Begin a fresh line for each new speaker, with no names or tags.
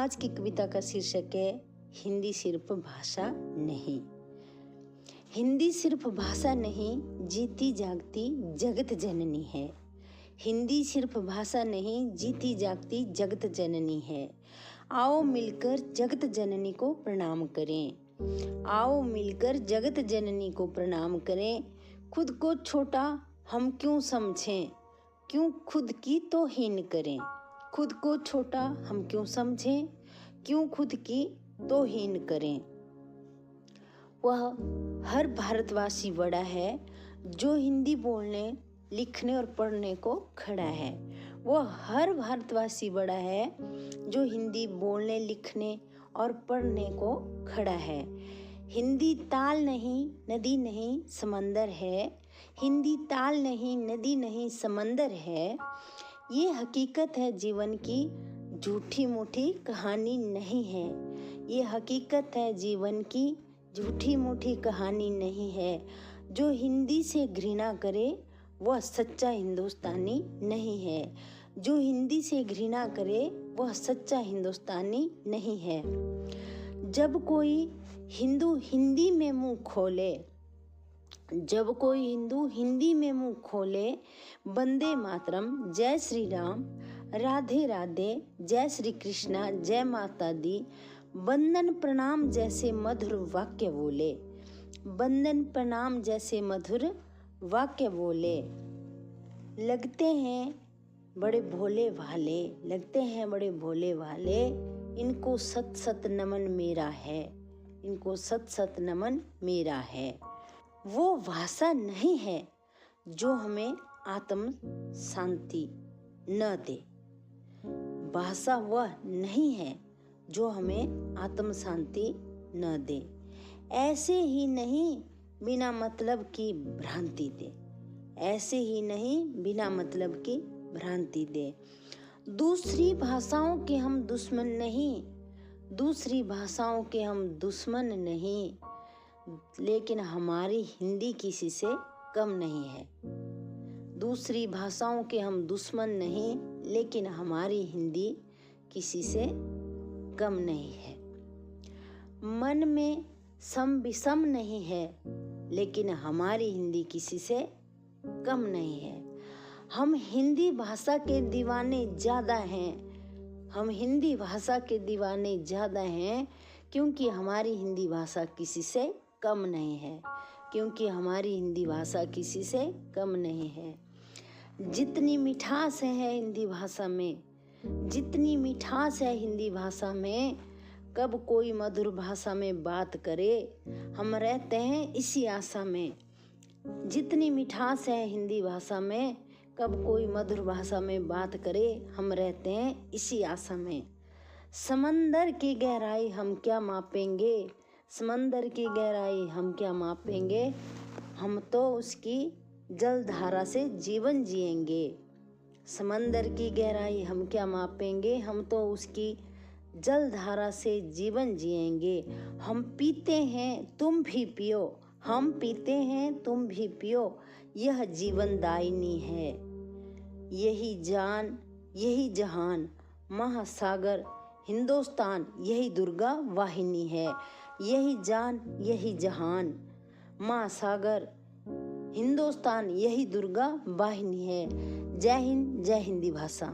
आज की कविता का शीर्षक है हिंदी सिर्फ भाषा नहीं। हिंदी सिर्फ भाषा नहीं, जीती जागती जगत जननी है। हिंदी सिर्फ भाषा नहीं, जीती जागती जगत जननी है। आओ मिलकर जगत जननी को प्रणाम करें। आओ मिलकर जगत जननी को प्रणाम करें। खुद को छोटा हम क्यों समझें, क्यों खुद की तौहीन करें। खुद को छोटा हम क्यों समझें, क्यों खुद की तौहीन करें। वह हर भारतवासी बड़ा है जो हिंदी बोलने, लिखने और पढ़ने को खड़ा है। वह हर भारतवासी बड़ा है जो हिंदी बोलने, लिखने और पढ़ने को खड़ा है। हिंदी ताल नहीं, नदी नहीं, समंदर है। हिंदी ताल नहीं, नदी नहीं, समंदर है। ये हकीकत है जीवन की, झूठी मूठी कहानी नहीं है। ये हकीकत है जीवन की, झूठी मूठी कहानी नहीं है। जो हिंदी से घृणा करे वह सच्चा हिंदुस्तानी नहीं है। जो हिंदी से घृणा करे वह सच्चा हिंदुस्तानी नहीं है। जब कोई हिंदू हिंदी में मुंह खोले, जब कोई हिंदू हिंदी में मुंह खोले, वंदे मातरम, जय श्री राम, राधे राधे, जय श्री कृष्णा, जय माता दी, वंदन प्रणाम जैसे मधुर वाक्य बोले, वंदन प्रणाम जैसे मधुर वाक्य बोले। लगते हैं बड़े भोले भाले, लगते हैं बड़े भोले भाले, इनको सत सत नमन मेरा है, इनको सत सत नमन मेरा है। वो भाषा नहीं है जो हमें आत्म शांति न दे। भाषा वह नहीं है जो हमें आत्म शांति न दे। ऐसे ही नहीं बिना मतलब की भ्रांति दे, ऐसे ही नहीं बिना मतलब की भ्रांति दे। दूसरी भाषाओं के हम दुश्मन नहीं, दूसरी भाषाओं के हम दुश्मन नहीं, लेकिन हमारी हिंदी किसी से कम नहीं है। दूसरी भाषाओं के हम दुश्मन नहीं, लेकिन हमारी हिंदी किसी से कम नहीं है। मन में सम विषम नहीं है, लेकिन हमारी हिंदी किसी से कम नहीं है। हम हिंदी भाषा के दीवाने ज़्यादा हैं, हम हिंदी भाषा के दीवाने ज़्यादा हैं, क्योंकि हमारी हिंदी भाषा किसी से कम नहीं है, क्योंकि हमारी हिंदी भाषा किसी से कम नहीं है। जितनी मिठास है हिंदी भाषा में, जितनी मिठास है हिंदी भाषा में, कब कोई मधुर भाषा में बात करे, हम रहते हैं इसी आशा में। जितनी मिठास है हिंदी भाषा में, कब कोई मधुर भाषा में बात करे, हम रहते हैं इसी आशा में। समंदर की गहराई हम क्या मापेंगे, समंदर की गहराई हम क्या मापेंगे, हम तो उसकी जलधारा से जीवन जिएंगे। समंदर की गहराई हम क्या मापेंगे, हम तो उसकी जलधारा से जीवन जिएंगे। हम पीते हैं तुम भी पियो, हम पीते हैं तुम भी पियो, यह जीवनदायिनी है। यही जान यही जहान, महासागर हिंदुस्तान, यही दुर्गा वाहिनी है। यही जान यही जहान, महासागर हिंदुस्तान, यही दुर्गा वाहिनी है। जय हिंद, जय हिंदी भाषा।